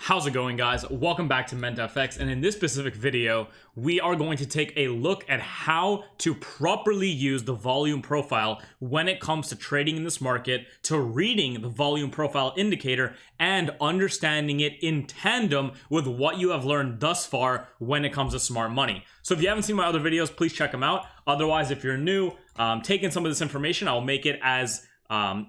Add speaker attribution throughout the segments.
Speaker 1: How's it going, guys? Welcome back to mentfx, and in this specific video we are going to take a look at how to properly use the volume profile when it comes to trading in this market, to reading the volume profile indicator and understanding it in tandem with what you have learned thus far when it comes to smart money. So if you haven't seen my other videos, please check them out. Otherwise, if you're new, taking some of this information, I'll make it as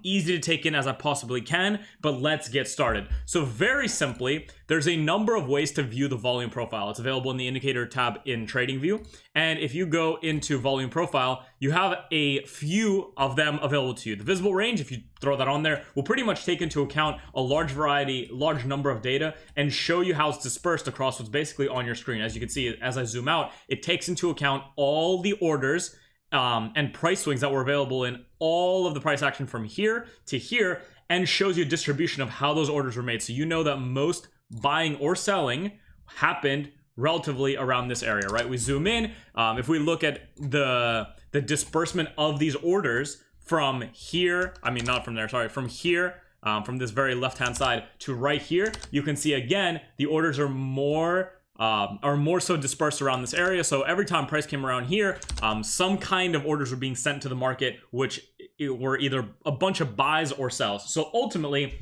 Speaker 1: easy to take in as I possibly can, but let's get started. So very simply, there's a number of ways to view the volume profile. It's available in the indicator tab in TradingView, and if you go into volume profile, you have a few of them available to you. The visible range, if you throw that on there, will pretty much take into account a large number of data and show you how it's dispersed across what's basically on your screen. As you can see, as I zoom out, it takes into account all the orders and price swings that were available in all of the price action from here to here, and shows you a distribution of how those orders were made. So you know that most buying or selling happened relatively around this area, right? We zoom in. If we look at the disbursement of these orders from here, not from there, sorry, from here, from this very left-hand side to right here, you can see again, the orders are more so dispersed around this area. So every time price came around here, some kind of orders were being sent to the market, which were either a bunch of buys or sells. So ultimately,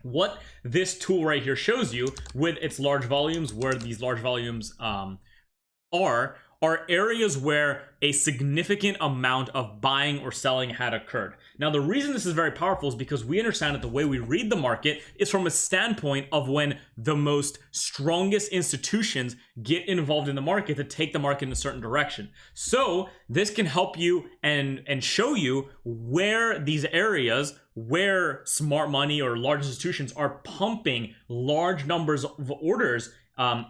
Speaker 1: what this tool right here shows you with its large volumes, where these large volumes are areas where a significant amount of buying or selling had occurred. Now, the reason this is very powerful is because we understand that the way we read the market is from a standpoint of when the most strongest institutions get involved in the market to take the market in a certain direction. So this can help you and show you where these areas where smart money or large institutions are pumping large numbers of orders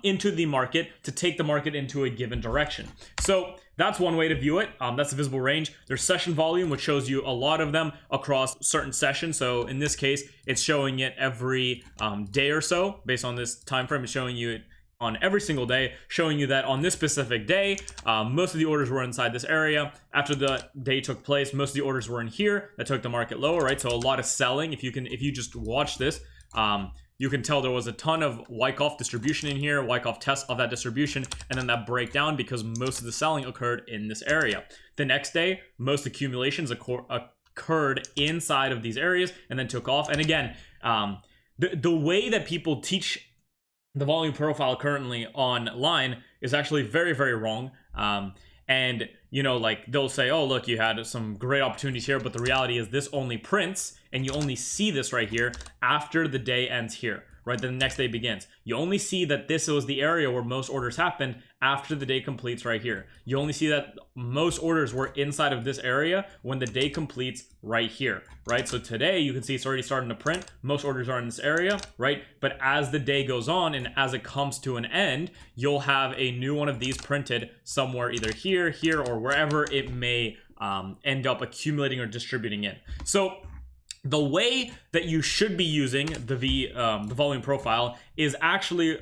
Speaker 1: into the market to take the market into a given direction. So that's one way to view it. That's the visible range. There's session volume, which shows you a lot of them across certain sessions. So in this case, it's showing it every day or so. Based on this time frame, it's showing you it on every single day, showing you that on this specific day, most of the orders were inside this area. After the day took place, most of the orders were in here. That took the market lower, right? So a lot of selling. If you just watch this, you can tell there was a ton of Wyckoff distribution in here, Wyckoff test of that distribution, and then that breakdown because most of the selling occurred in this area. The next day, most accumulations occurred inside of these areas and then took off. And again, the way that people teach the volume profile currently online is actually very, very wrong. And like they'll say, oh, look, you had some great opportunities here, but the reality is this only prints and you only see this right here after the day ends here, right? Then the next day begins. You only see that this was the area where most orders happened after the day completes right here. You only see that most orders were inside of this area when the day completes right here, right? So today you can see it's already starting to print. Most orders are in this area, right? But as the day goes on and as it comes to an end, you'll have a new one of these printed somewhere, either here, or wherever it may end up accumulating or distributing in. So the way that you should be using the volume profile is actually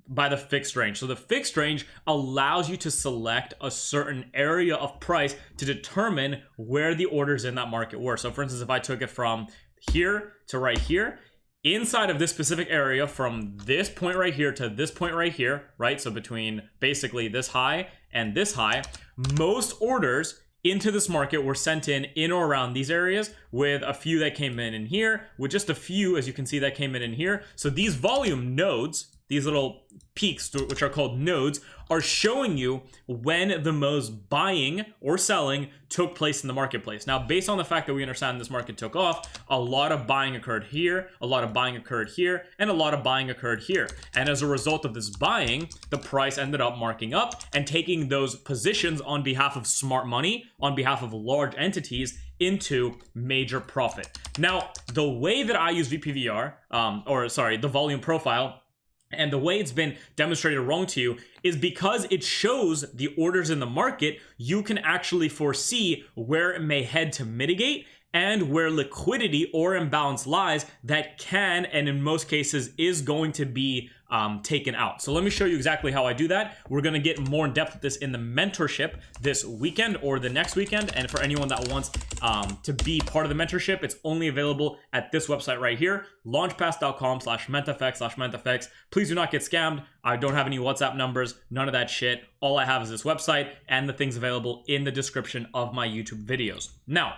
Speaker 1: by the fixed range. So the fixed range allows you to select a certain area of price to determine where the orders in that market were. So for instance, if I took it from here to right here, inside of this specific area, from this point right here to this point right here, right? So between basically this high and this high, most orders into this market were sent in or around these areas, with a few that came in here, with just a few, as you can see, that came in here. So these volume nodes, these little peaks, which are called nodes, are showing you when the most buying or selling took place in the marketplace. Now, based on the fact that we understand this market took off, a lot of buying occurred here, a lot of buying occurred here, and a lot of buying occurred here. And as a result of this buying, the price ended up marking up and taking those positions on behalf of smart money, on behalf of large entities, into major profit. Now, the way that I use VPVR, the volume profile, and the way it's been demonstrated wrong to you is because it shows the orders in the market, you can actually foresee where it may head to mitigate and where liquidity or imbalance lies that can, and in most cases is going to be taken out. So let me show you exactly how I do that. We're going to get more in depth with this in the mentorship this weekend or the next weekend. And for anyone that wants to be part of the mentorship, it's only available at this website right here, launchpass.com/mentfx/mentfx. Please do not get scammed. I don't have any WhatsApp numbers, none of that shit. All I have is this website and the things available in the description of my YouTube videos. Now,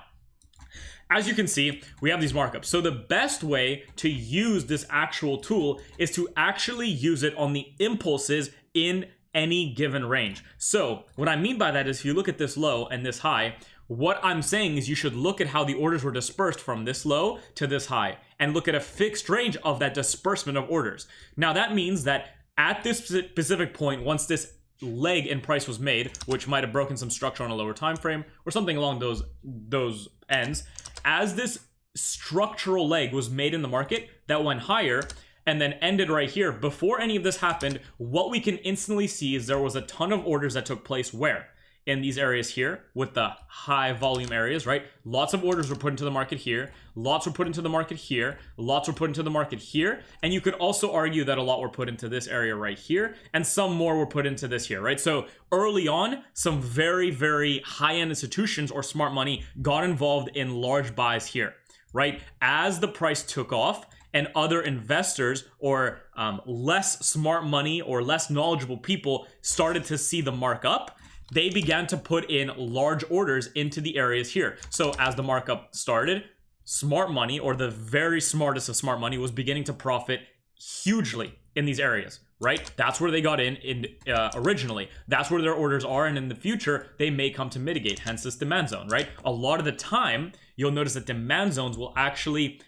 Speaker 1: as you can see, we have these markups. So the best way to use this actual tool is to actually use it on the impulses in any given range. So what I mean by that is if you look at this low and this high, what I'm saying is you should look at how the orders were dispersed from this low to this high and look at a fixed range of that disbursement of orders. Now that means that at this specific point, once this leg in price was made, which might have broken some structure on a lower time frame or something along those ends, as this structural leg was made in the market that went higher and then ended right here, before any of this happened, what we can instantly see is there was a ton of orders that took place where? In these areas here with the high volume areas, right? Lots of orders were put into the market here, lots were put into the market here, lots were put into the market here, and you could also argue that a lot were put into this area right here, and some more were put into this here, right? So early on, some very, very high-end institutions or smart money got involved in large buys here, right? As the price took off, and other investors or less smart money or less knowledgeable people started to see the markup, they began to put in large orders into the areas here. So as the markup started, smart money, or the very smartest of smart money, was beginning to profit hugely in these areas, right? That's where they got in originally. That's where their orders are, and in the future, they may come to mitigate, hence this demand zone, right? A lot of the time, you'll notice that demand zones will actually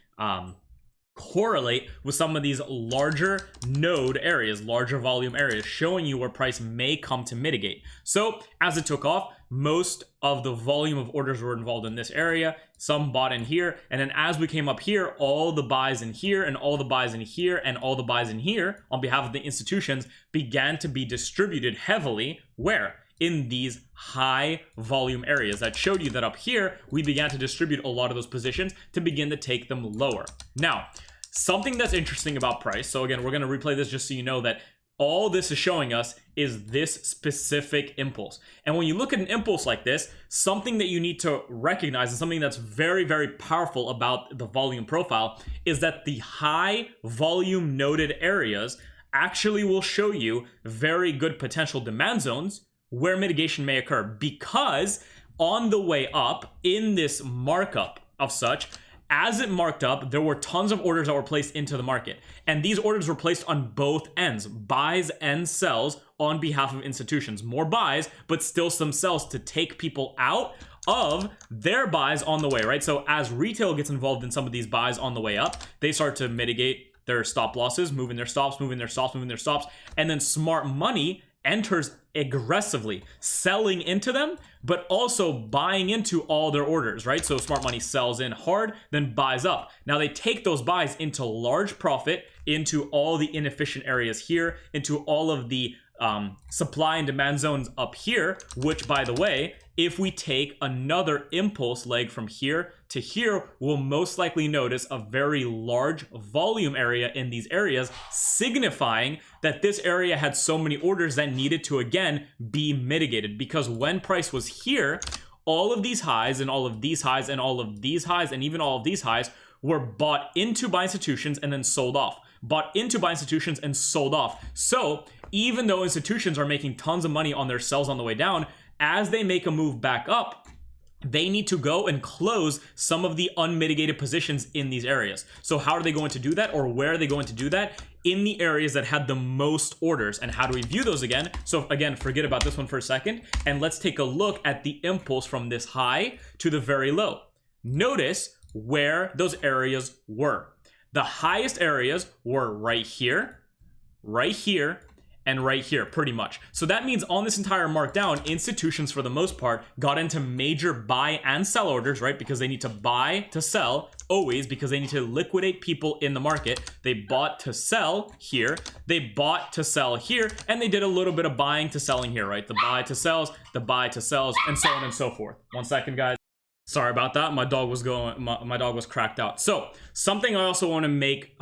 Speaker 1: correlate with some of these larger node areas, larger volume areas, showing you where price may come to mitigate. So as it took off, most of the volume of orders were involved in this area, some bought in here, and then as we came up here, all the buys in here and all the buys in here and all the buys in here on behalf of the institutions began to be distributed heavily where? In these high volume areas. That showed you that up here, we began to distribute a lot of those positions to begin to take them lower. Now, something that's interesting about price, so again, we're going to replay this just so you know that all this is showing us is this specific impulse. And when you look at an impulse like this, something that you need to recognize and something that's very, very powerful about the volume profile is that the high volume noded areas actually will show you very good potential demand zones where mitigation may occur, because on the way up in this markup of such, as it marked up, there were tons of orders that were placed into the market. And these orders were placed on both ends, buys and sells on behalf of institutions. More buys, but still some sells to take people out of their buys on the way, right? So as retail gets involved in some of these buys on the way up, they start to mitigate their stop losses, moving their stops, moving their stops, moving their stops. And then smart money enters aggressively, selling into them, but also buying into all their orders, right? So smart money sells in hard, then buys up. Now they take those buys into large profit, into all the inefficient areas here, into all of the supply and demand zones up here, which, by the way, if we take another impulse leg from here to here, we'll most likely notice a very large volume area in these areas, signifying that this area had so many orders that needed to, again, be mitigated. Because when price was here, all of these highs and all of these highs and all of these highs and even all of these highs were bought into by institutions and then sold off. Bought into by institutions and sold off. So even though institutions are making tons of money on their sells on the way down, as they make a move back up, they need to go and close some of the unmitigated positions in these areas. So how are they going to do that, or where are they going to do that? In the areas that had the most orders. And how do we view those again? So again, forget about this one for a second, and let's take a look at the impulse from this high to the very low. Notice where those areas were. The highest areas were right here, and right here, pretty much. So that means on this entire markdown, institutions for the most part got into major buy and sell orders, right? Because they need to buy to sell always, because they need to liquidate people in the market. They bought to sell here, they bought to sell here, and they did a little bit of buying to selling here, right? The buy to sells, the buy to sells, and so on and so forth. 1 second, guys. Sorry about that. My dog was cracked out. So something I also want to make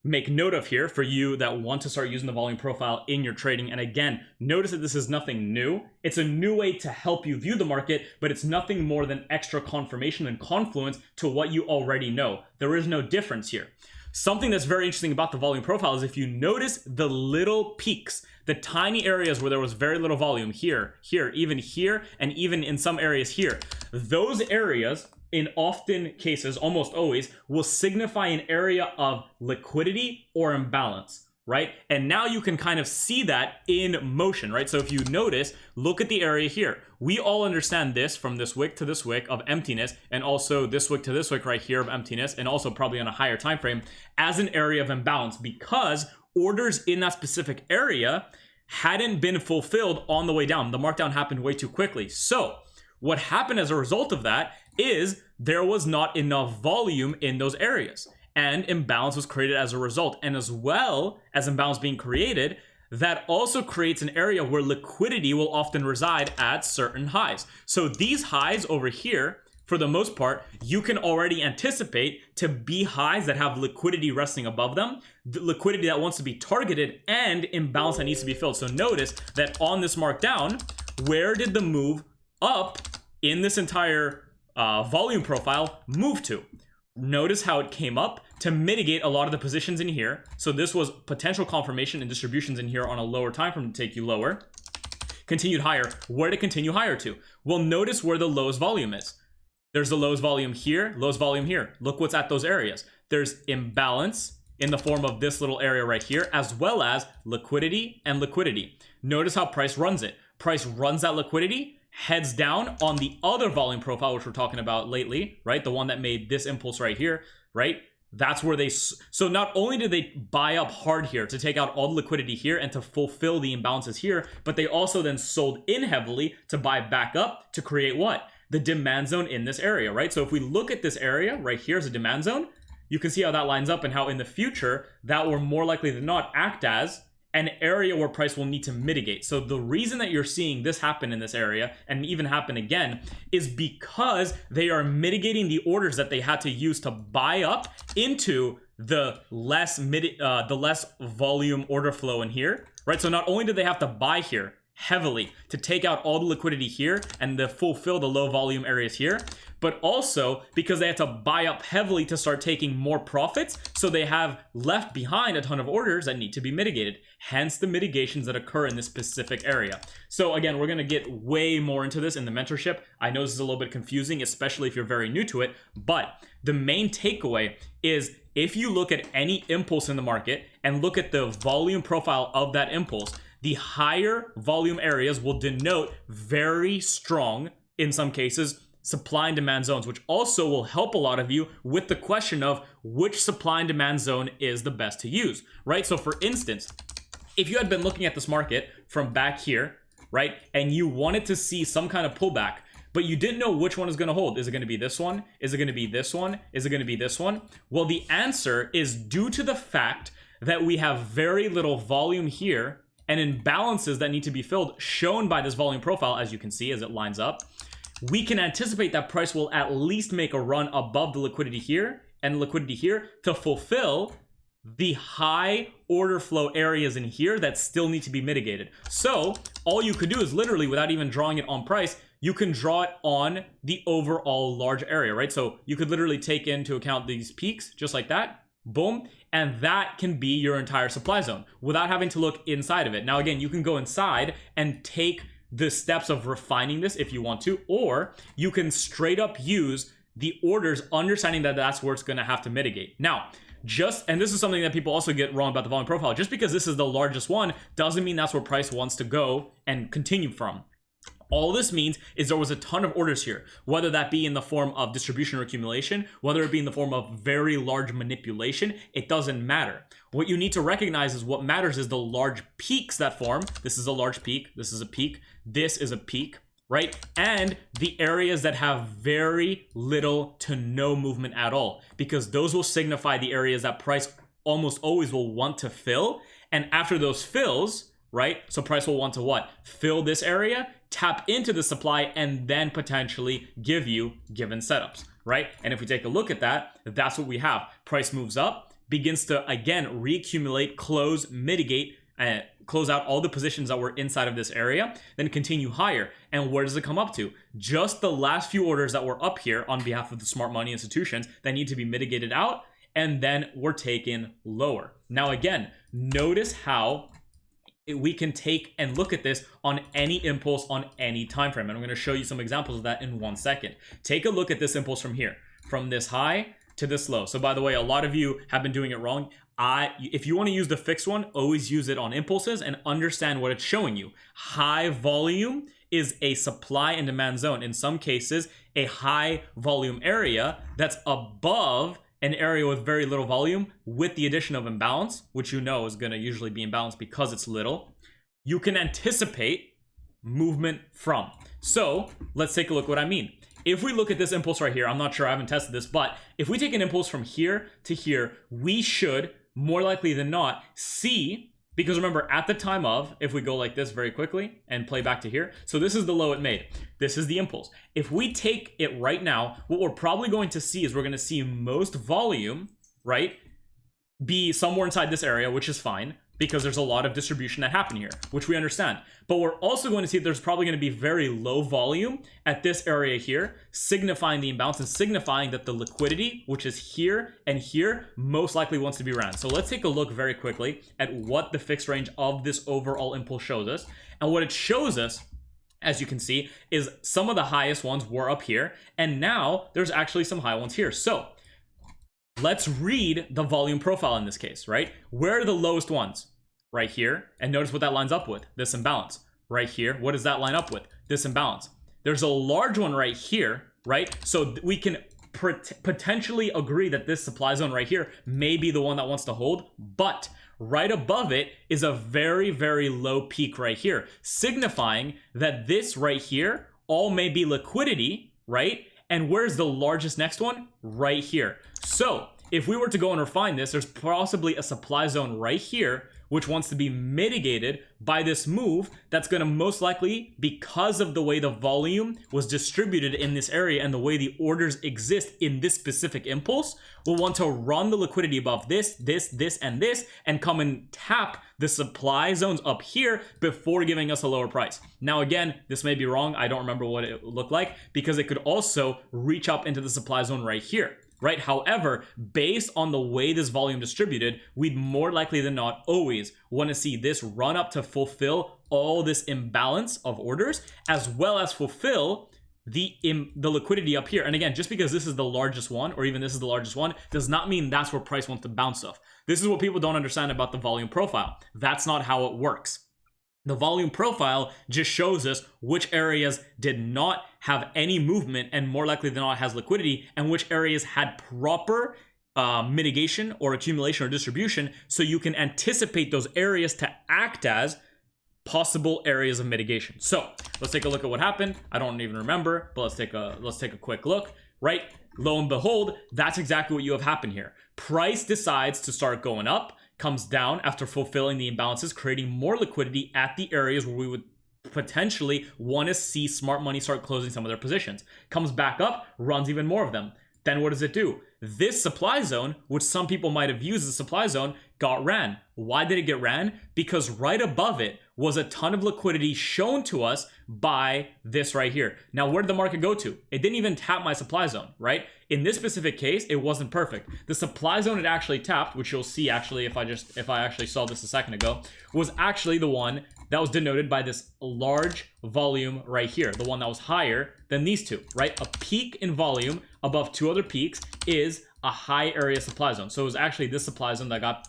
Speaker 1: make note of here for you that want to start using the volume profile in your trading. And again, notice that this is nothing new. It's a new way to help you view the market, but it's nothing more than extra confirmation and confluence to what you already know. There is no difference here. Something that's very interesting about the volume profile is if you notice the little peaks, the tiny areas where there was very little volume here, even here, and even in some areas here, those areas in often cases, almost always, will signify an area of liquidity or imbalance, right? And now you can kind of see that in motion, right? So if you notice, look at the area here. We all understand this from this wick to this wick of emptiness, and also this wick to this wick right here of emptiness, and also probably on a higher time frame as an area of imbalance, because orders in that specific area hadn't been fulfilled on the way down. The markdown happened way too quickly. So what happened as a result of that is there was not enough volume in those areas, and imbalance was created as a result. And as well as imbalance being created, that also creates an area where liquidity will often reside at certain highs. So these highs over here, for the most part, you can already anticipate to be highs that have liquidity resting above them, the liquidity that wants to be targeted, and imbalance that needs to be filled. So notice that on this markdown, where did the move up in this entire volume profile move to? Notice how it came up to mitigate a lot of the positions in here. So this was potential confirmation and distributions in here on a lower time frame to take you lower. Continued higher. Where to continue higher to? Well, notice where the lowest volume is. There's the lowest volume here, lowest volume here. Look what's at those areas. There's imbalance in the form of this little area right here, as well as liquidity and liquidity. Notice how price runs it. Price runs that liquidity, heads down on the other volume profile, which we're talking about lately, right? The one that made this impulse right here, right? That's where they, so not only did they buy up hard here to take out all the liquidity here and to fulfill the imbalances here, but they also then sold in heavily to buy back up to create what? The demand zone in this area, right? So if we look at this area right here as a demand zone, you can see how that lines up and how in the future that will more likely than not act as an area where price will need to mitigate. So the reason that you're seeing this happen in this area and even happen again is because they are mitigating the orders that they had to use to buy up into the less volume order flow in here, right? So not only did they have to buy here heavily to take out all the liquidity here and to fulfill the low volume areas here, but also because they had to buy up heavily to start taking more profits, so they have left behind a ton of orders that need to be mitigated, hence the mitigations that occur in this specific area. So again, we're going to get way more into this in the mentorship. I know this is a little bit confusing, especially if you're very new to it, but the main takeaway is if you look at any impulse in the market and look at the volume profile of that impulse, the higher volume areas will denote very strong, in some cases, supply and demand zones, which also will help a lot of you with the question of which supply and demand zone is the best to use, right? So for instance, if you had been looking at this market from back here, right, and you wanted to see some kind of pullback, but you didn't know which one is going to hold. Is it going to be this one? Is it going to be this one? Is it going to be this one? Well, the answer is due to the fact that we have very little volume here and imbalances that need to be filled, shown by this volume profile, as you can see as it lines up. We can anticipate that price will at least make a run above the liquidity here and liquidity here to fulfill the high order flow areas in here that still need to be mitigated. So all you could do is literally, without even drawing it on price, you can draw it on the overall large area, right? So you could literally take into account these peaks just like that, boom, and that can be your entire supply zone without having to look inside of it. Now, again, you can go inside and take the steps of refining this if you want to, or you can straight up use the orders, understanding that that's where it's going to have to mitigate. Now, and this is something that people also get wrong about the volume profile, just because this is the largest one doesn't mean that's where price wants to go and continue from. All this means is there was a ton of orders here, whether that be in the form of distribution or accumulation, whether it be in the form of very large manipulation, it doesn't matter. What you need to recognize is what matters is the large peaks that form. This is a large peak, this is a peak, this is a peak, right? And the areas that have very little to no movement at all, because those will signify the areas that price almost always will want to fill. And after those fills, right? So price will want to what? Fill this area, tap into the supply, and then potentially give you given setups, right? And if we take a look at that, that's what we have. Price moves up, begins to, again, reaccumulate, close, mitigate, close out all the positions that were inside of this area, then continue higher. And where does it come up to? Just the last few orders that were up here on behalf of the smart money institutions that need to be mitigated out, and then we're taken lower. Now, again, notice how we can take and look at this on any impulse on any time frame. And I'm going to show you some examples of that in 1 second. Take a look at this impulse from here, from this high to this low. So by the way, a lot of you have been doing it wrong. If you want to use the fixed one, always use it on impulses and understand what it's showing you. High volume is a supply and demand zone. In some cases, a high volume area that's above an area with very little volume with the addition of imbalance, which you know is going to usually be imbalanced because it's little, you can anticipate movement from. So let's take a look what I mean. If we look at this impulse right here, I'm not sure, I haven't tested this, but if we take an impulse from here to here, we should more likely than not see, because remember at the time of, if we go like this very quickly and play back to here, so this is the low it made, this is the impulse. If we take it right now, what we're probably going to see is we're going to see most volume, right, be somewhere inside this area, which is fine, because there's a lot of distribution that happened here, which we understand. But we're also going to see there's probably going to be very low volume at this area here, signifying the imbalance and signifying that the liquidity, which is here and here, most likely wants to be ran. So let's take a look very quickly at what the fixed range of this overall impulse shows us. And what it shows us, as you can see, is some of the highest ones were up here, and now there's actually some high ones here. So let's read the volume profile in this case, right? Where are the lowest ones? Right here. And notice what that lines up with, this imbalance. Right here, what does that line up with? This imbalance. There's a large one right here, right? So we can potentially agree that this supply zone right here may be the one that wants to hold, but right above it is a very, very low peak right here, signifying that this right here all may be liquidity, right? And where's the largest next one? Right here. So if we were to go and refine this, there's possibly a supply zone right here, which wants to be mitigated by this move that's going to most likely, because of the way the volume was distributed in this area and the way the orders exist in this specific impulse, will want to run the liquidity above this, and come and tap the supply zones up here before giving us a lower price. Now, again, this may be wrong. I don't remember what it looked like, because it could also reach up into the supply zone right here. Right? However, based on the way this volume distributed, we'd more likely than not always want to see this run up to fulfill all this imbalance of orders, as well as fulfill the liquidity up here. And again, just because this is the largest one, or even this is the largest one, does not mean that's where price wants to bounce off. This is what people don't understand about the volume profile. That's not how it works. The volume profile just shows us which areas did not have any movement and more likely than not has liquidity, and which areas had proper mitigation or accumulation or distribution, so you can anticipate those areas to act as possible areas of mitigation. So let's take a look at what happened. I don't even remember, but let's take a quick look. Right? Lo and behold, that's exactly what you have happened here. Price decides to start going up, comes down after fulfilling the imbalances, creating more liquidity at the areas where we would potentially want to see smart money start closing some of their positions. Comes back up, runs even more of them. Then what does it do? This supply zone, which some people might have used as a supply zone, got ran. Why did it get ran? Because right above it was a ton of liquidity shown to us by this right here. Now, where did the market go to? It didn't even tap my supply zone, right? In this specific case, it wasn't perfect. The supply zone it actually tapped, which you'll see actually if I actually saw this a second ago, was actually the one that was denoted by this large volume right here, the one that was higher than these two, right? A peak in volume above two other peaks is a high area supply zone. So it was actually this supply zone that got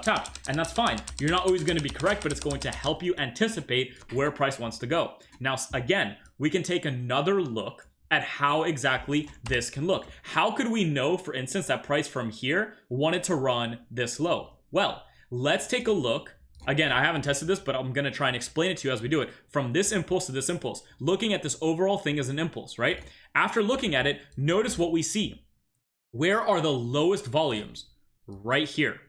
Speaker 1: tapped, and that's fine. You're not always going to be correct, but it's going to help you anticipate where price wants to go. Now, again, we can take another look at how exactly this can look. How could we know, for instance, that price from here wanted to run this low? Well, let's take a look. Again, I haven't tested this, but I'm going to try and explain it to you as we do it. From this impulse to this impulse, looking at this overall thing as an impulse, right? After looking at it, notice what we see. Where are the lowest volumes? Right here.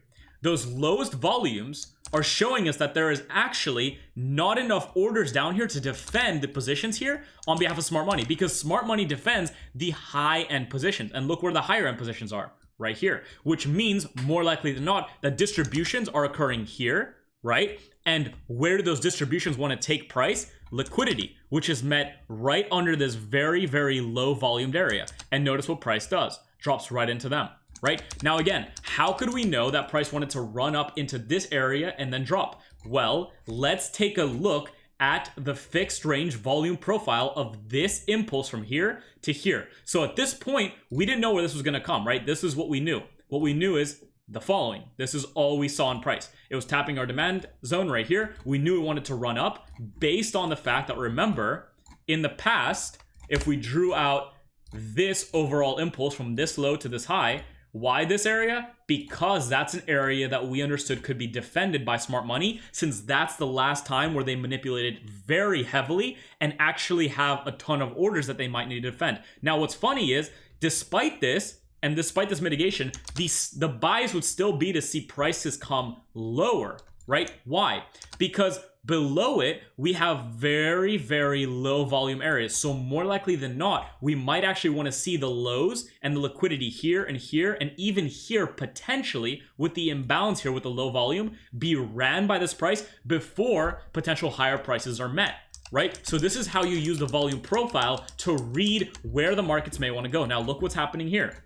Speaker 1: Those lowest volumes are showing us that there is actually not enough orders down here to defend the positions here on behalf of smart money, because smart money defends the high end positions. And look where the higher end positions are. right here, which means more likely than not that distributions are occurring here, right? And where do those distributions want to take price? Liquidity, which is met right under this very, very low volumed area. And notice what price does, drops right into them, right? Now, again, how could we know that price wanted to run up into this area and then drop? Well, let's take a look at the fixed range volume profile of this impulse from here to here. So at this point, we didn't know where this was going to come, right? This is what we knew. What we knew is the following. This is all we saw in price. It was tapping our demand zone right here. We knew it wanted to run up based on the fact that, remember, in the past, if we drew out this overall impulse from this low to this high, why this area? Because that's an area that we understood could be defended by smart money, since that's the last time where they manipulated very heavily and actually have a ton of orders that they might need to defend. Now, what's funny is, despite this, and despite this mitigation, the bias would still be to see prices come lower, right? Why? Because below it, we have very, very low volume areas. So more likely than not, we might actually want to see the lows and the liquidity here and even here potentially with the imbalance here with the low volume be ran by this price before potential higher prices are met, right? So this is how you use the volume profile to read where the markets may want to go. Now look what's happening here.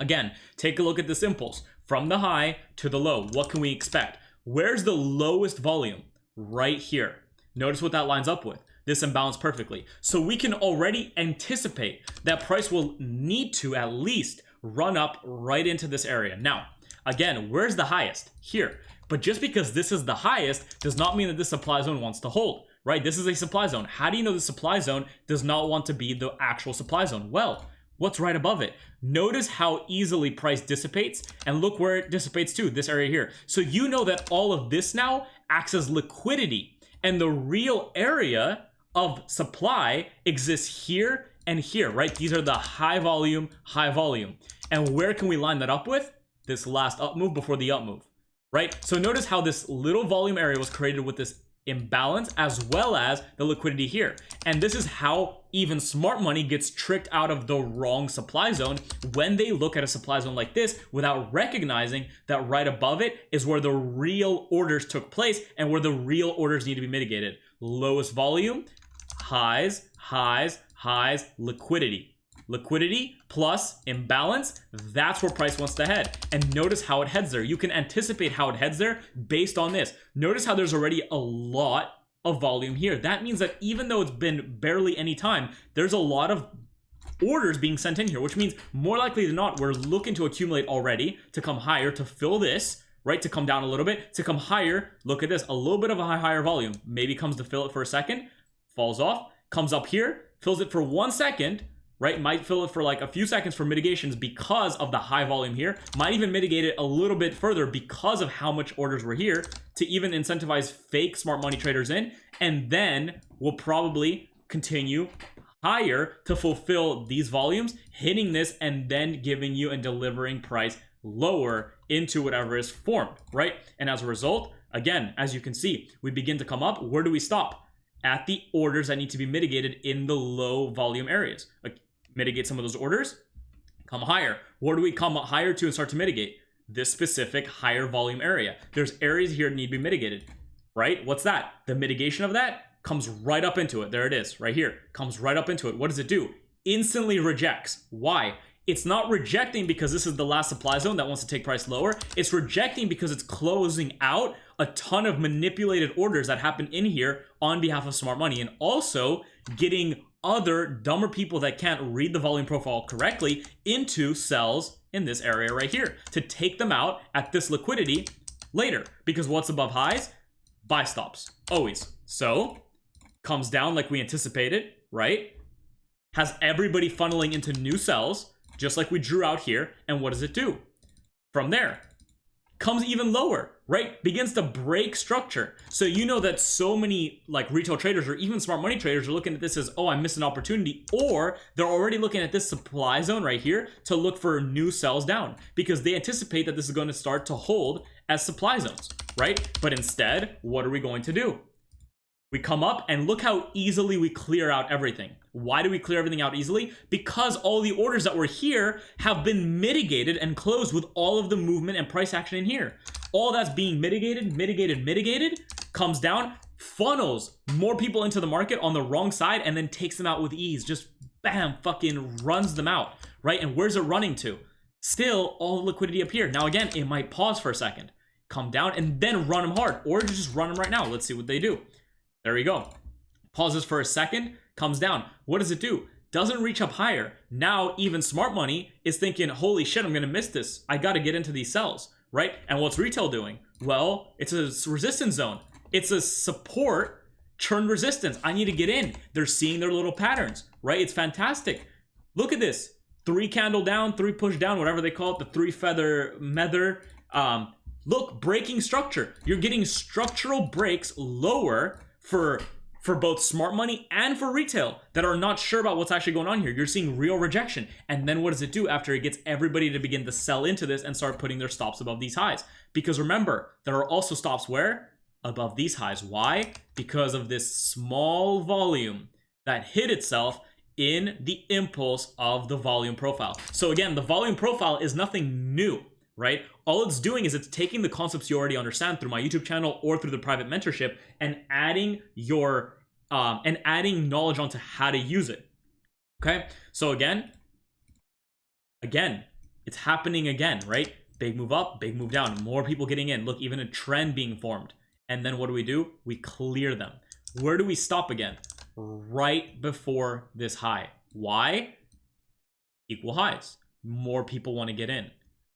Speaker 1: Again, take a look at this impulse from the high to the low. What can we expect? Where's the lowest volume? Right here. Notice what that lines up with. This imbalance perfectly. So we can already anticipate that price will need to at least run up right into this area. Now, again, where's the highest? Here. But just because this is the highest does not mean that this supply zone wants to hold, right? This is a supply zone. How do you know the supply zone does not want to be the actual supply zone? Well, what's right above it? Notice how easily price dissipates, and look where it dissipates to, this area here. So you know that all of this now acts as liquidity, and the real area of supply exists here and here, right? These are the high volume. And where can we line that up with? This last up move before the up move, right? So notice how this little volume area was created with this imbalance as well as the liquidity here. And this is how even smart money gets tricked out of the wrong supply zone when they look at a supply zone like this without recognizing that right above it is where the real orders took place and where the real orders need to be mitigated. Lowest volume, highs, liquidity. Liquidity plus imbalance, that's where price wants to head. And notice how it heads there. You can anticipate how it heads there based on this. Notice how there's already a lot of volume here. That means that even though it's been barely any time, there's a lot of orders being sent in here, which means more likely than not, we're looking to accumulate already to come higher, to fill this, right? To come down a little bit, to come higher. Look at this, a little bit of a higher volume. Maybe comes to fill it for a second, falls off, comes up here, fills it for 1 second, right? Might fill it for like a few seconds for mitigations because of the high volume here. Might even mitigate it a little bit further because of how much orders were here to even incentivize fake smart money traders in. And then we'll probably continue higher to fulfill these volumes, hitting this and then giving you and delivering price lower into whatever is formed, right? And as a result, again, as you can see, we begin to come up. Where do we stop? At the orders that need to be mitigated in the low volume areas. Like, mitigate some of those orders, come higher. Where do we come higher to and start to mitigate? This specific higher volume area. There's areas here that need to be mitigated, right? What's that? The mitigation of that comes right up into it. There it is, right here. Comes right up into it. What does it do? Instantly rejects. Why? It's not rejecting because this is the last supply zone that wants to take price lower. It's rejecting because it's closing out a ton of manipulated orders that happen in here on behalf of smart money, and also getting other dumber people that can't read the volume profile correctly into sells in this area right here to take them out at this liquidity later. Because what's above highs? Buy stops, always. So comes down like we anticipated, right? Has everybody funneling into new sells, just like we drew out here. And what does it do? From there, comes even lower, right? Begins to break structure. So you know that so many like retail traders or even smart money traders are looking at this as, oh, I missed an opportunity, or they're already looking at this supply zone right here to look for new sells down because they anticipate that this is going to start to hold as supply zones, right? But instead, what are we going to do? We come up and look how easily we clear out everything. Why do we clear everything out easily? Because all the orders that were here have been mitigated and closed with all of the movement and price action in here. All that's being mitigated, comes down, funnels more people into the market on the wrong side, and then takes them out with ease. Just bam, fucking runs them out, right? And where's it running to? Still, all the liquidity up here. Now again, it might pause for a second, come down, and then run them hard, or just run them right now. Let's see what they do. There we go. Pauses for a second, comes down. What does it do? Doesn't reach up higher. Now even smart money is thinking, holy shit, I'm gonna miss this. I gotta get into these sells, right? And what's retail doing? Well, it's a resistance zone. It's a support churn resistance. I need to get in. They're seeing their little patterns, right? It's fantastic. Look at this. 3 candle down, 3 push down, whatever they call it, the 3 feather mether. Look, breaking structure. You're getting structural breaks lower for both smart money and for retail that are not sure about what's actually going on here. You're seeing real rejection. And then what does it do after it gets everybody to begin to sell into this and start putting their stops above these highs? Because remember, there are also stops where? Above these highs. Why? Because of this small volume that hit itself in the impulse of the volume profile. So again, the volume profile is nothing new, right? All it's doing is it's taking the concepts you already understand through my YouTube channel or through the private mentorship and adding your adding knowledge onto how to use it. Okay, so again, it's happening again, right? Big move up, big move down, more people getting in. Look, even a trend being formed. And then what do? We clear them. Where do we stop again? Right before this high. Why? Equal highs. More people want to get in.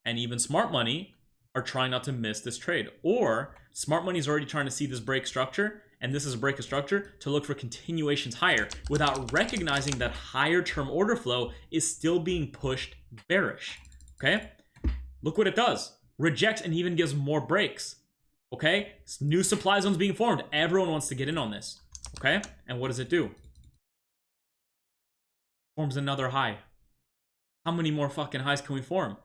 Speaker 1: And even smart money are trying not to miss this trade. Or smart money is already trying to see this break structure, and this is a break of structure, to look for continuations higher without recognizing that higher term order flow is still being pushed bearish. Okay? Look what it does. Rejects and even gives more breaks. Okay? New supply zones being formed. Everyone wants to get in on this. Okay? And what does it do? Forms another high. How many more fucking highs can we form?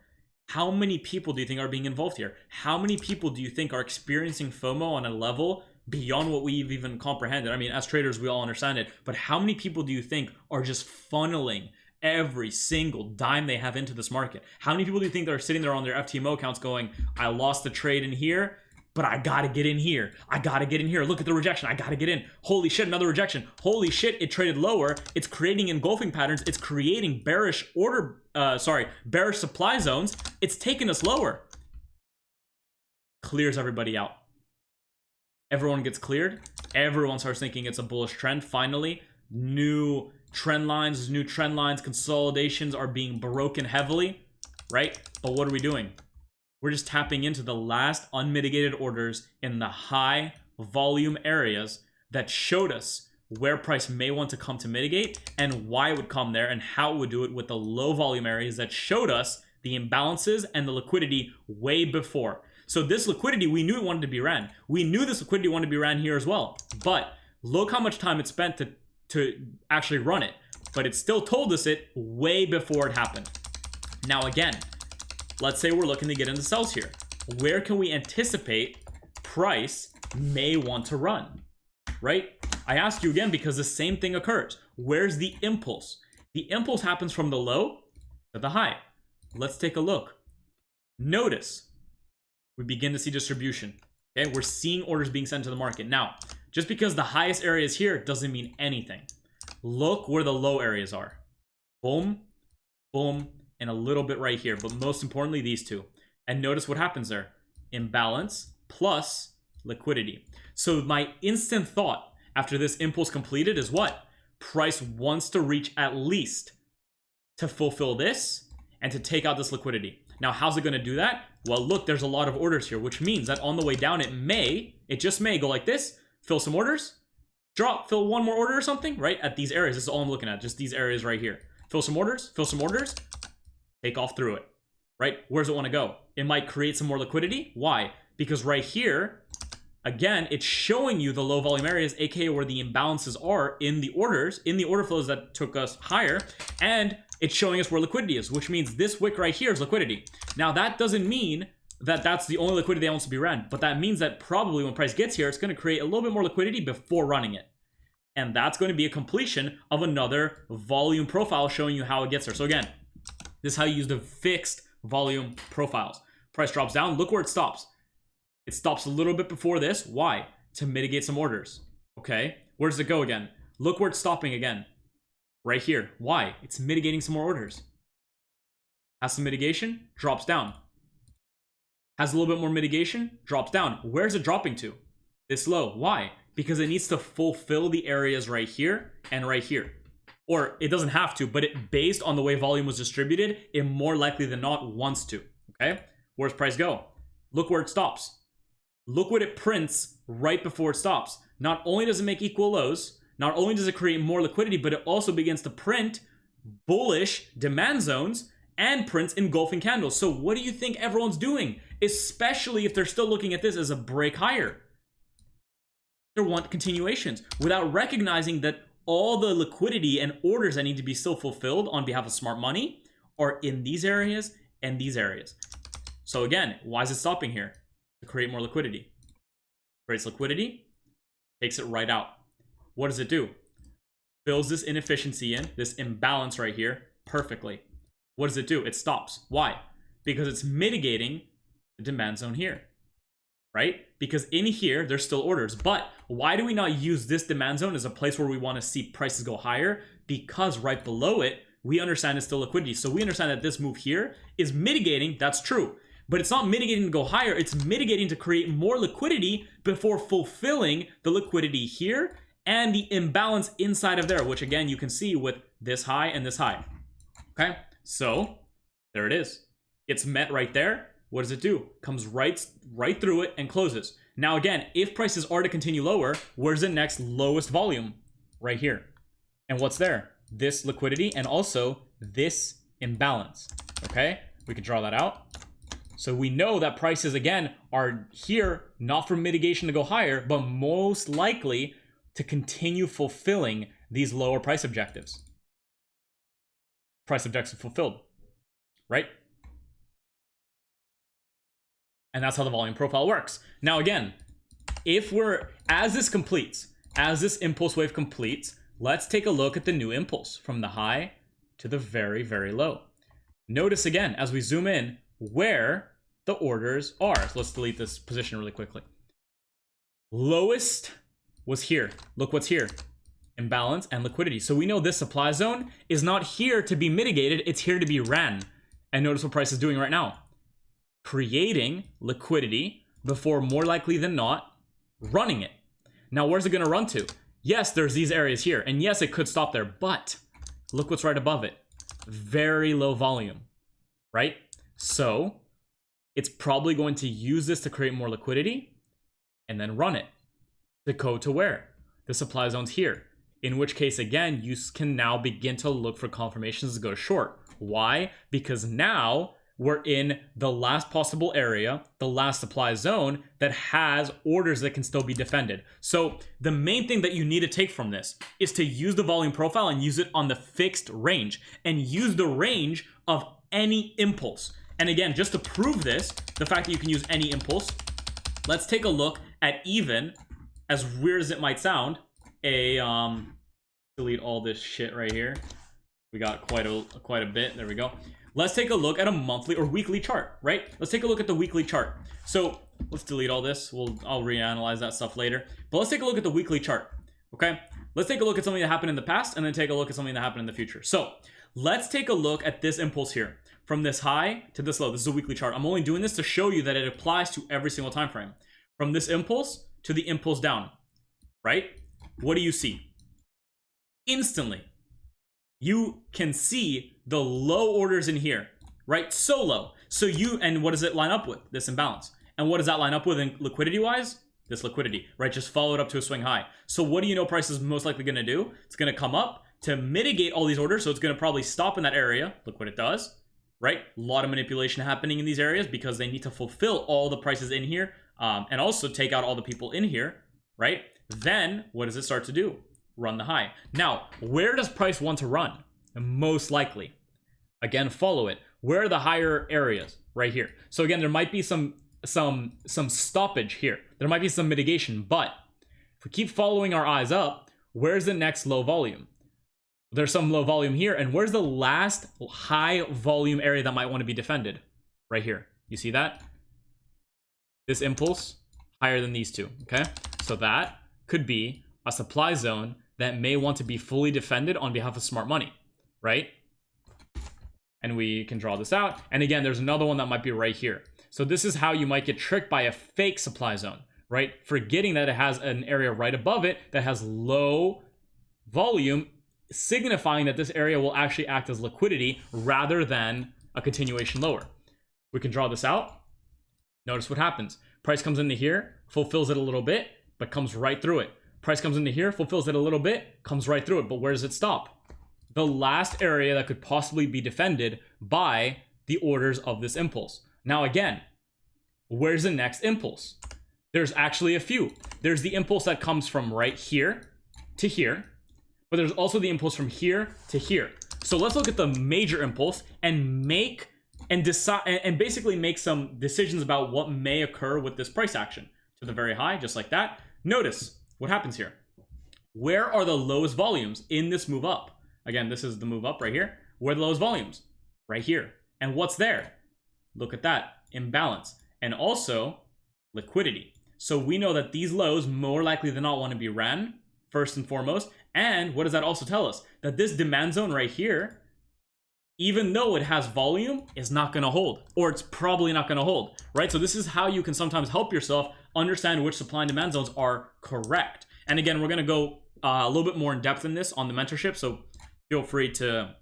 Speaker 1: How many people do you think are being involved here? How many people do you think are experiencing FOMO on a level beyond what we've even comprehended? I mean, as traders, we all understand it, but how many people do you think are just funneling every single dime they have into this market? How many people do you think that are sitting there on their FTMO accounts going, I lost the trade in here, but I gotta get in here. I gotta get in here. Look at the rejection. I gotta get in. Holy shit, another rejection. Holy shit, it traded lower. It's creating engulfing patterns. It's creating bearish bearish supply zones. It's taking us lower. Clears everybody out. Everyone gets cleared. Everyone starts thinking it's a bullish trend. Finally, new trend lines, consolidations are being broken heavily, right? But what are we doing? We're just tapping into the last unmitigated orders in the high volume areas that showed us where price may want to come to mitigate and why it would come there and how it would do it with the low volume areas that showed us the imbalances and the liquidity way before. So this liquidity, we knew it wanted to be ran. We knew this liquidity wanted to be ran here as well. But look how much time it spent to actually run it. But it still told us it way before it happened. Now again, let's say we're looking to get into sells here. Where can we anticipate price may want to run, right? I ask you again because the same thing occurs. Where's the impulse? The impulse happens from the low to the high. Let's take a look. Notice we begin to see distribution. Okay, we're seeing orders being sent to the market. Now, just because the highest area is here doesn't mean anything. Look where the low areas are. Boom, boom, and a little bit right here, but most importantly, these two. And notice what happens there. Imbalance plus liquidity. So my instant thought after this impulse completed is what? Price wants to reach at least to fulfill this and to take out this liquidity. Now, how's it going to do that? Well, look, there's a lot of orders here, which means that on the way down, it just may go like this, fill some orders, drop, fill one more order or something, right? At these areas, this is all I'm looking at, just these areas right here. Fill some orders, take off through it, right? Where does it want to go? It might create some more liquidity. Why? Because right here, again, it's showing you the low volume areas, aka where the imbalances are in the orders, in the order flows that took us higher, and it's showing us where liquidity is, which means this wick right here is liquidity. Now, that doesn't mean that that's the only liquidity that wants to be ran, but that means that probably when price gets here, it's going to create a little bit more liquidity before running it. And that's going to be a completion of another volume profile showing you how it gets there. So again, this is how you use the fixed volume profiles. Price drops down, look where it stops. It stops a little bit before this. Why? To mitigate some orders. Okay, where does it go again? Look where it's stopping again. Right here. Why? It's mitigating some more orders. Has some mitigation, drops down. Has a little bit more mitigation, drops down. Where's it dropping to? This low. Why? Because it needs to fulfill the areas right here and right here. Or it doesn't have to, but it, based on the way volume was distributed, it more likely than not wants to. Okay? Where's price go? Look where it stops. Look what it prints right before it stops. Not only does it make equal lows, not only does it create more liquidity, but it also begins to print bullish demand zones and prints engulfing candles. So what do you think everyone's doing? Especially if they're still looking at this as a break higher. They want continuations without recognizing that all the liquidity and orders that need to be still fulfilled on behalf of smart money are in these areas and these areas. So again, why is it stopping here? To create more liquidity. Creates liquidity, takes it right out. What does it do? Fills this inefficiency in, this imbalance right here, perfectly. What does it do? It stops. Why? Because it's mitigating the demand zone here, right? Because in here, there's still orders. But why do we not use this demand zone as a place where we want to see prices go higher? Because right below it, we understand it's still liquidity. So we understand that this move here is mitigating, that's true. But it's not mitigating to go higher, it's mitigating to create more liquidity before fulfilling the liquidity here and the imbalance inside of there, which again, you can see with this high and this high. Okay, so there it is. It's met right there. What does it do? Comes right through it and closes. Now again, if prices are to continue lower, where's the next lowest volume? Right here. And what's there? This liquidity and also this imbalance. Okay, we can draw that out. So we know that prices, again, are here, not for mitigation to go higher, but most likely to continue fulfilling these lower price objectives. Price objectives fulfilled, right? And that's how the volume profile works. Now, again, as this completes, as this impulse wave completes, let's take a look at the new impulse from the high to the very, very low. Notice again, as we zoom in, where the orders are. So let's delete this position really quickly. Lowest was here. Look what's here. Imbalance and liquidity. So we know this supply zone is not here to be mitigated. It's here to be ran. And notice what price is doing right now. Creating liquidity before, more likely than not, running it. Now, where's it going to run to? Yes, there's these areas here. And yes, it could stop there. But look what's right above it. Very low volume. Right? So it's probably going to use this to create more liquidity and then run it to go to where? The supply zone's here. In which case, again, you can now begin to look for confirmations to go short. Why? Because now we're in the last possible area, the last supply zone that has orders that can still be defended. So the main thing that you need to take from this is to use the volume profile and use it on the fixed range and use the range of any impulse. And again, just to prove this, the fact that you can use any impulse, let's take a look at, even as weird as it might sound, delete all this shit right here. We got quite a bit. There we go. Let's take a look at a monthly or weekly chart, right? Let's take a look at the weekly chart. So let's delete all this. I'll reanalyze that stuff later. But let's take a look at the weekly chart, okay? Let's take a look at something that happened in the past and then take a look at something that happened in the future. So let's take a look at this impulse here. From this high to this low. This is a weekly chart. I'm only doing this to show you that it applies to every single time frame. From this impulse to the impulse down, right? What do you see? Instantly, you can see the low orders in here, right? So low. And what does it line up with? This imbalance. And what does that line up with in liquidity-wise? This liquidity, right? Just follow it up to a swing high. So what do you know price is most likely going to do? It's going to come up to mitigate all these orders. So it's going to probably stop in that area. Look what it does. Right? A lot of manipulation happening in these areas because they need to fulfill all the prices in here and also take out all the people in here, right? Then what does it start to do? Run the high. Now, where does price want to run? Most likely. Again, follow it. Where are the higher areas? right here. So again, there might be some stoppage here. There might be some mitigation, but if we keep following our eyes up, where's the next low volume? There's some low volume here, and where's the last high volume area that might want to be defended? Right here. You see that? This impulse higher than these two, okay? So that could be a supply zone that may want to be fully defended on behalf of smart money, right? And we can draw this out. And again, there's another one that might be right here. So this is how you might get tricked by a fake supply zone, right? Forgetting that it has an area right above it that has low volume, signifying that this area will actually act as liquidity rather than a continuation lower. We can draw this out. Notice what happens. Price comes into here, fulfills it a little bit, but comes right through it. Price comes into here, fulfills it a little bit, comes right through it. But where does it stop? The last area that could possibly be defended by the orders of this impulse. Now again, where's the next impulse? There's actually a few. There's the impulse that comes from right here to here, but there's also the impulse from here to here. So let's look at the major impulse and decide and basically make some decisions about what may occur with this price action to the very high, just like that. Notice what happens here. Where are the lowest volumes in this move up? Again, this is the move up right here. Where are the lowest volumes? Right here. And what's there? Look at that, imbalance. And also liquidity. So we know that these lows more likely than not want to be ran first and foremost. And what does that also tell us? That this demand zone right here, even though it has volume, is not going to hold, or it's probably not going to hold, right? So this is how you can sometimes help yourself understand which supply and demand zones are correct. And again, we're going to go a little bit more in depth in this on the mentorship. So feel free to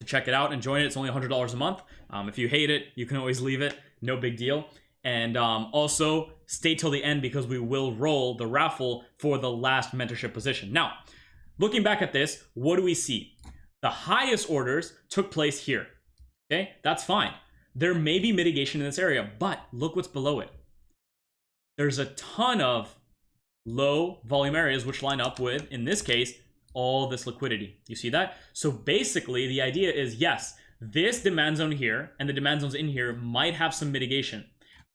Speaker 1: check it out and join it. It's only $100 a month. If you hate it, you can always leave it. No big deal. And also stay till the end because we will roll the raffle for the last mentorship position. Now, looking back at this, what do we see? The highest orders took place here. Okay, that's fine. There may be mitigation in this area, but look what's below it. There's a ton of low volume areas which line up with, in this case, all this liquidity. You see that? So basically the idea is, yes, this demand zone here and the demand zones in here might have some mitigation,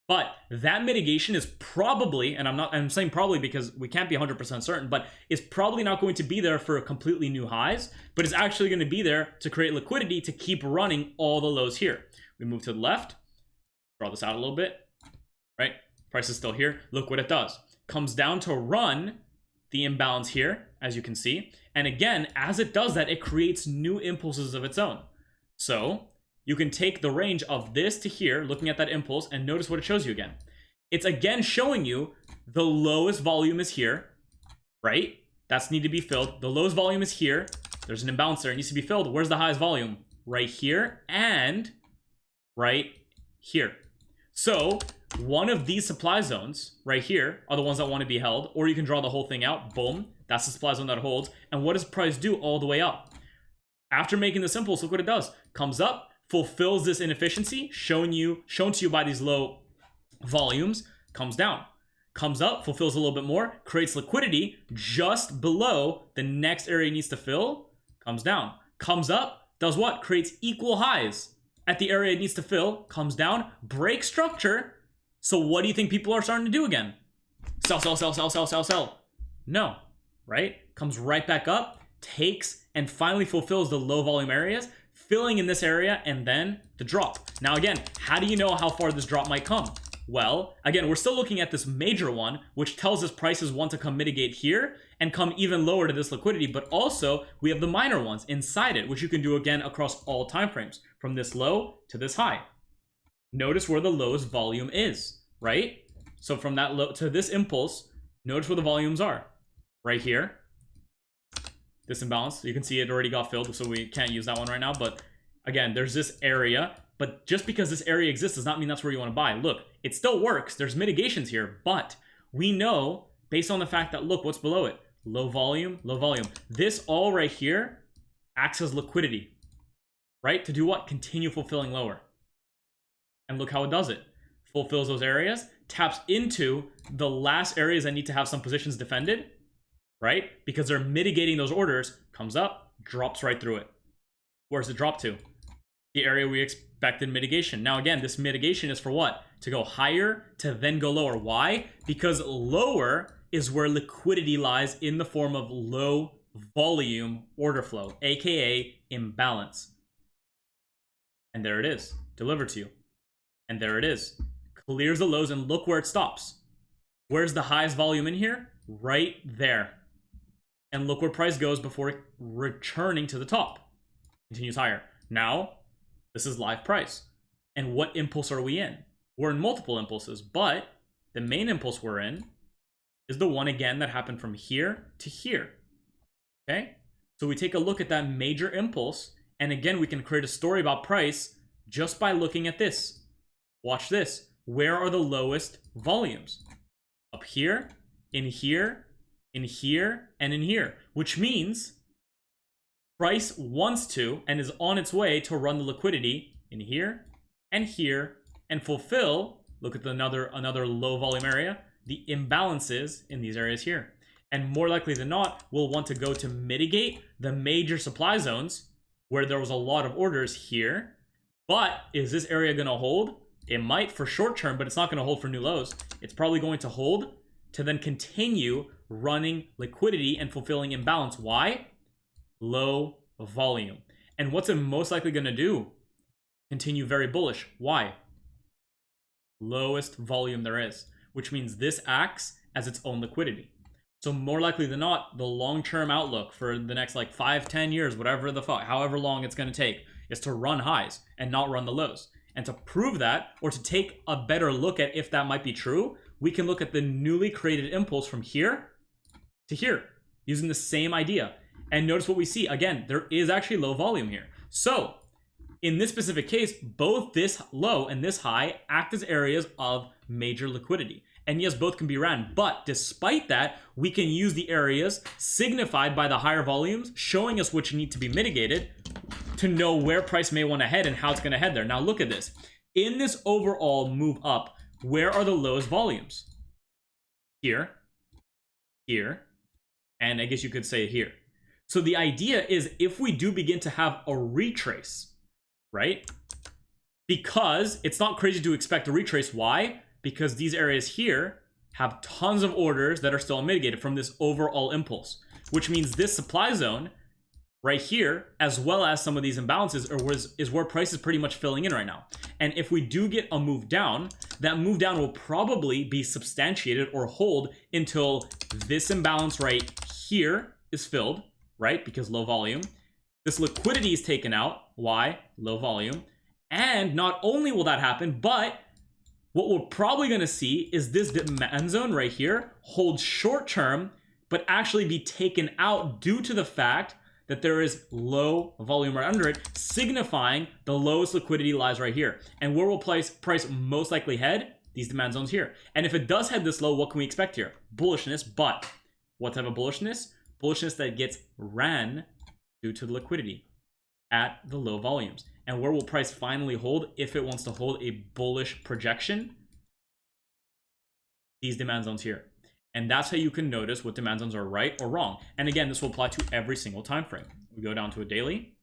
Speaker 1: but that mitigation is probably, and I'm saying probably because we can't be 100% certain, but it's probably not going to be there for completely new highs, but it's actually going to be there to create liquidity to keep running all the lows here. We move to the left, draw this out a little bit, right? Price is still here. Look what it does. Comes down to run the imbalance here, as you can see. And again, as it does that, it creates new impulses of its own. So you can take the range of this to here, looking at that impulse, and notice what it shows you again. It's again showing you the lowest volume is here, right? That's need to be filled. The lowest volume is here. There's an imbalance there. It needs to be filled. Where's the highest volume? Right here and right here. So one of these supply zones right here are the ones that want to be held, or you can draw the whole thing out. Boom. That's the supply zone that holds. And what does price do all the way up? After making this impulse, look what it does. Comes up, fulfills this inefficiency shown to you by these low volumes, comes down, comes up, fulfills a little bit more, creates liquidity just below the next area it needs to fill, comes down, comes up, does what? Creates equal highs at the area it needs to fill, comes down, breaks structure. So what do you think people are starting to do again? Sell, sell, sell, sell, sell, sell, sell. No, right? Comes right back up, takes and finally fulfills the low volume areas, filling in this area, and then the drop. Now again, how do you know how far this drop might come? Well, again, we're still looking at this major one, which tells us prices want to come mitigate here and come even lower to this liquidity, but also we have the minor ones inside it, which you can do again across all time frames, from this low to this high. Notice where the lowest volume is, right? So from that low to this impulse, notice where the volumes are. Right here. This imbalance, you can see it already got filled, so we can't use that one right now. But again, there's this area, but just because this area exists does not mean that's where you want to buy. Look, it still works. There's mitigations here, but we know based on the fact that, look, what's below it? Low volume, low volume. This all right here acts as liquidity, right? To do what? Continue fulfilling lower. And look how it does it. Fulfills those areas, taps into the last areas that need to have some positions defended, right? Because they're mitigating those orders, comes up, drops right through it. Where's it drop to? the area we expected mitigation. Now again, this mitigation is for what? To go higher, to then go lower. Why? Because lower is where liquidity lies in the form of low volume order flow, aka imbalance. And there it is, delivered to you. And there it is, clears the lows, and look where it stops. Where's the highest volume in here? Right there. And look where price goes before returning to the top. Continues higher. Now, this is live price. And what impulse are we in? We're in multiple impulses, but the main impulse we're in is the one, again, that happened from here to here. Okay? So we take a look at that major impulse, and again, we can create a story about price just by looking at this. Watch this. Where are the lowest volumes? Up here, in here, in here, and in here. Which means price wants to and is on its way to run the liquidity in here and fulfill, look at another low volume area, the imbalances in these areas here. And more likely than not, we'll want to go to mitigate the major supply zones where there was a lot of orders here. But is this area going to hold? It might for short term, but it's not going to hold for new lows. It's probably going to hold to then continue running liquidity and fulfilling imbalance. Why? Low volume. And what's it most likely going to do? Continue very bullish. Why? Lowest volume there is, which means this acts as its own liquidity. So more likely than not, the long-term outlook for the next like 5-10 years, whatever the fuck, however long it's going to take, is to run highs and not run the lows. And to prove that, or to take a better look at if that might be true, we can look at the newly created impulse from here to here, using the same idea. And notice what we see. Again, there is actually low volume here. So in this specific case, both this low and this high act as areas of major liquidity. And yes, both can be ran, but despite that, we can use the areas signified by the higher volumes, showing us which need to be mitigated to know where price may want to head and how it's going to head there. Now look at this. In this overall move up, where are the lowest volumes? Here, here, and I guess you could say here. So the idea is if we do begin to have a retrace, right? Because it's not crazy to expect a retrace. Why? Because these areas here have tons of orders that are still unmitigated from this overall impulse, which means this supply zone right here, as well as some of these imbalances, is where price is pretty much filling in right now. And if we do get a move down, that move down will probably be substantiated or hold until this imbalance right here is filled, right? Because low volume. This liquidity is taken out. Why? Low volume. And not only will that happen, but what we're probably going to see is this demand zone right here hold short term, but actually be taken out due to the fact that there is low volume right under it, signifying the lowest liquidity lies right here. And where will price most likely head? These demand zones here. And if it does head this low, what can we expect here? Bullishness, but what type of bullishness? Bullishness that gets ran due to the liquidity at the low volumes. And where will price finally hold if it wants to hold a bullish projection? These demand zones here. And that's how you can notice what demand zones are right or wrong. And again, this will apply to every single time frame. We go down to a daily,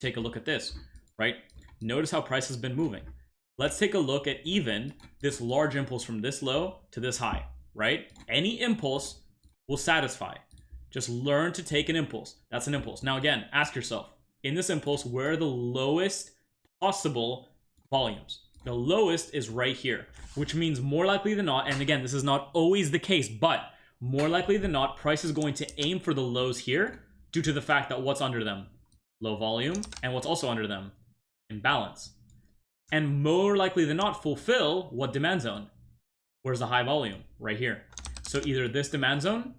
Speaker 1: take a look at this, right? Notice how price has been moving. Let's take a look at even this large impulse from this low to this high, right? Any impulse will satisfy. Just learn to take an impulse. That's an impulse. Now again, ask yourself, in this impulse, where are the lowest possible volumes? The lowest is right here, which means more likely than not, and again, this is not always the case, but more likely than not, price is going to aim for the lows here due to the fact that what's under them? Low volume, and what's also under them? Imbalance. And more likely than not, fulfill what demand zone? Where's the high volume? Right here. So either this demand zone,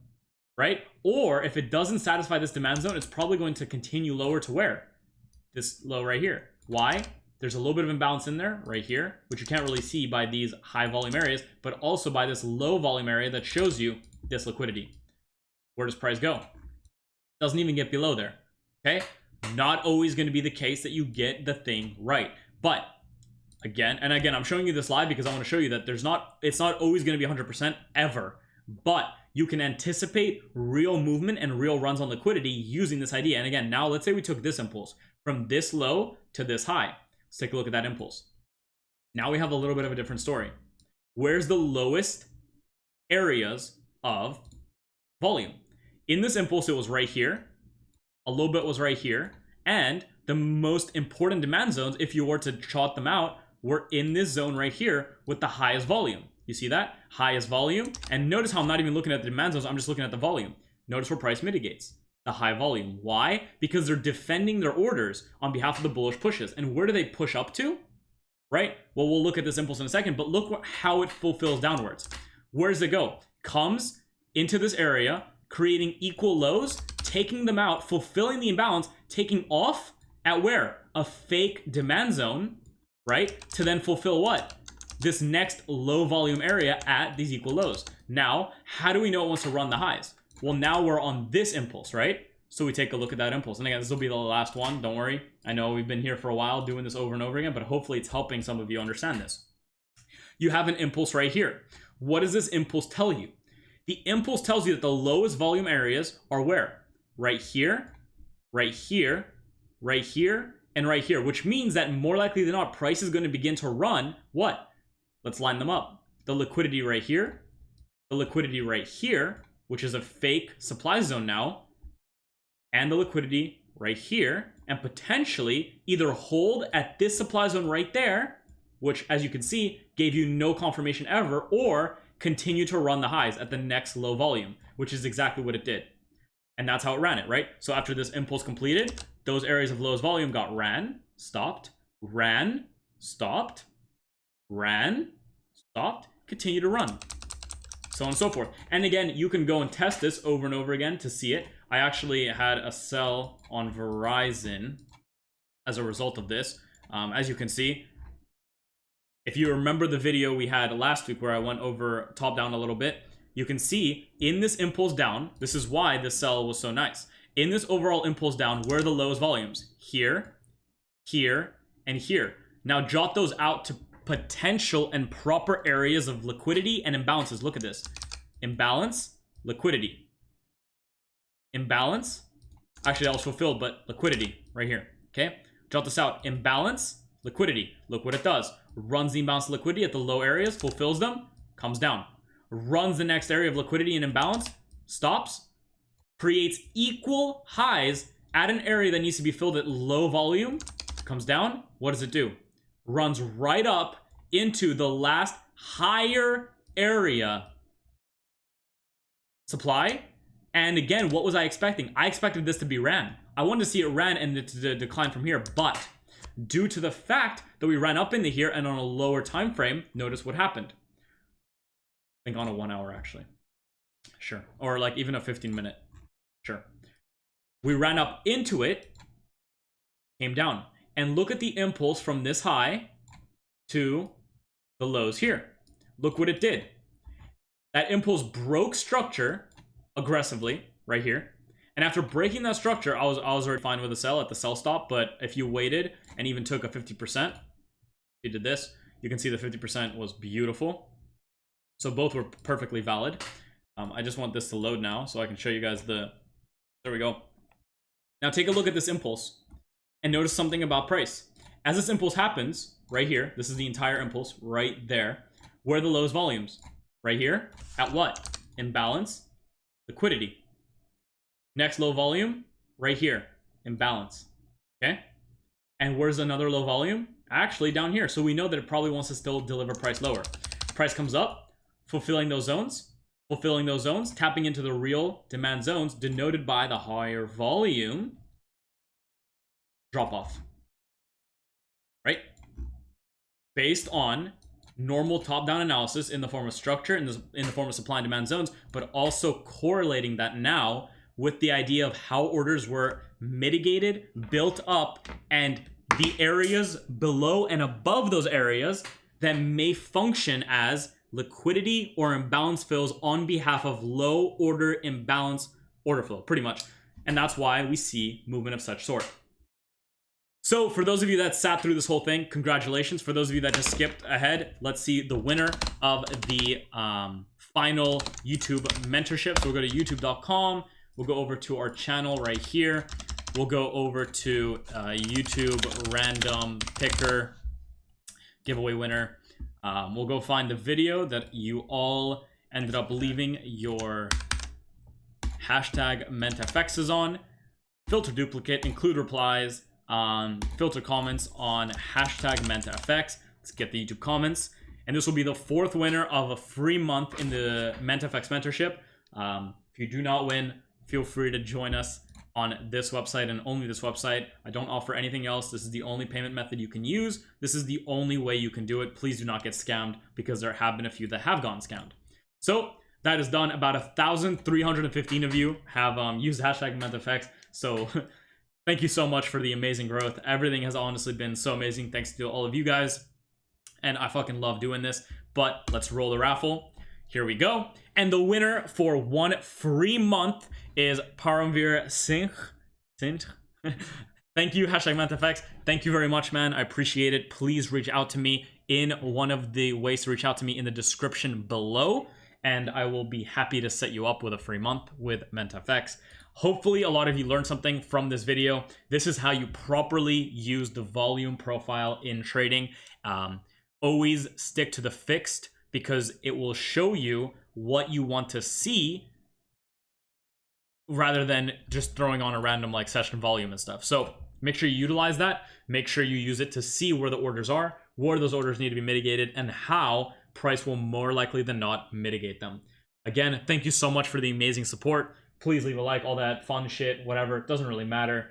Speaker 1: right? Or if it doesn't satisfy this demand zone, it's probably going to continue lower to where? This low right here. Why? There's a little bit of imbalance in there right here, which you can't really see by these high volume areas, but also by this low volume area that shows you this liquidity. Where does price go? Doesn't even get below there. Okay? Not always going to be the case that you get the thing right. But again, I'm showing you this live because I want to show you that it's not always going to be 100% ever, but you can anticipate real movement and real runs on liquidity using this idea. And again, now let's say we took this impulse. from this low to this high. Let's take a look at that impulse. Now we have a little bit of a different story. Where's the lowest areas of volume? In this impulse, it was right here. A little bit was right here. And the most important demand zones, if you were to chart them out, were in this zone right here with the highest volume. You see that? Highest volume. And notice how I'm not even looking at the demand zones. I'm just looking at the volume. Notice where price mitigates. The high volume. Why? Because they're defending their orders on behalf of the bullish pushes. And where do they push up to? Right? Well, we'll look at this impulse in a second, but look how it fulfills downwards. Where does it go? Comes into this area, creating equal lows, taking them out, fulfilling the imbalance, taking off at where? A fake demand zone, right? To then fulfill what? This next low volume area at these equal lows. Now, how do we know it wants to run the highs? Well, now we're on this impulse, right? So we take a look at that impulse. And again, this will be the last one. Don't worry. I know we've been here for a while doing this over and over again, but hopefully it's helping some of you understand this. You have an impulse right here. What does this impulse tell you? The impulse tells you that the lowest volume areas are where? Right here, right here, right here, and right here, which means that more likely than not, price is going to begin to run what? Let's line them up. The liquidity right here, the liquidity right here, which is a fake supply zone now, and the liquidity right here, and potentially either hold at this supply zone right there, which as you can see, gave you no confirmation ever, or continue to run the highs at the next low volume, which is exactly what it did. And that's how it ran it, right? So after this impulse completed, those areas of lowest volume got ran, stopped, ran, stopped, ran, stopped, continue to run, so on and so forth. And again, you can go and test this over and over again to see it. I actually had a sell on Verizon as a result of this. As you can see, if you remember the video we had last week where I went over top down a little bit, you can see in this impulse down, this is why this sell was so nice. In this overall impulse down, where are the lowest volumes? Here, here, and here. Now jot those out to potential and proper areas of liquidity and imbalances. Look at this. Imbalance, liquidity. Imbalance. Actually, that was fulfilled, but liquidity right here. Okay? Jot this out. Imbalance, liquidity. Look what it does. Runs the imbalance liquidity at the low areas, fulfills them, comes down. Runs the next area of liquidity and imbalance, stops, creates equal highs at an area that needs to be filled at low volume, comes down. What does it do? Runs right up into the last higher area supply. And again, what was I expecting? I expected this to be ran. I wanted to see it ran and it to decline from here, but due to the fact that we ran up into here and on a lower time frame, notice what happened. I think on a 1 hour actually. Sure. Or like even a 15-minute. Sure. We ran up into it, came down. And look at the impulse from this high to the lows here. Look what it did. That impulse broke structure aggressively right here. And after breaking that structure, I was already fine with the sell at the sell stop. But if you waited and even took a 50%, you did this, you can see the 50% was beautiful. So both were perfectly valid. I just want this to load now so I can show you guys the... There we go. Now take a look at this impulse. And notice something about price. As this impulse happens, right here, this is the entire impulse right there. Where are the lowest volumes? Right here. At what? Imbalance. Liquidity. Next low volume, right here. Imbalance. Okay? And where's another low volume? Actually down here. So we know that it probably wants to still deliver price lower. Price comes up, fulfilling those zones, tapping into the real demand zones denoted by the higher volume. Drop off, right? Based on normal top-down analysis in the form of structure, in the form of supply and demand zones, but also correlating that now with the idea of how orders were mitigated, built up, and the areas below and above those areas that may function as liquidity or imbalance fills on behalf of low order imbalance order flow, pretty much. And that's why we see movement of such sort. So for those of you that sat through this whole thing, congratulations. For those of you that just skipped ahead, let's see the winner of the final YouTube mentorship. So we'll go to youtube.com. We'll go over to our channel right here. we'll go over to YouTube random picker giveaway winner. We'll go find the video that you all ended up leaving your hashtag mentfx on. Filter duplicate, include replies, filter comments on hashtag mentfx. Let's get the YouTube comments. And this will be the 4th winner of a free month in the mentfx mentorship. If you do not win, feel free to join us on this website and only this website. I don't offer anything else. This is the only payment method you can use. This is the only way you can do it. Please do not get scammed, because there have been a few that have gotten scammed. So that is done. About 1,315 of you have used hashtag mentfx. So thank you so much for the amazing growth. Everything has honestly been so amazing. Thanks to all of you guys. And I fucking love doing this. But let's roll the raffle. Here we go. And the winner for 1 free month is Paramveer Singh. Thank you, hashtag mentfx. Thank you very much, man. I appreciate it. Please reach out to me in one of the ways to reach out to me in the description below, and I will be happy to set you up with a free month with mentfx. Hopefully a lot of you learned something from this video. This is how you properly use the volume profile in trading. Always stick to the fixed, because it will show you what you want to see rather than just throwing on a random like session volume and stuff. So make sure you utilize that. Make sure you use it to see where the orders are, where those orders need to be mitigated, and how price will more likely than not mitigate them. Again, thank you so much for the amazing support. Please leave a like, all that fun shit, whatever. It doesn't really matter.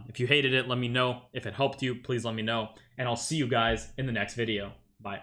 Speaker 1: If you hated it, let me know. If it helped you, please let me know. And I'll see you guys in the next video. Bye.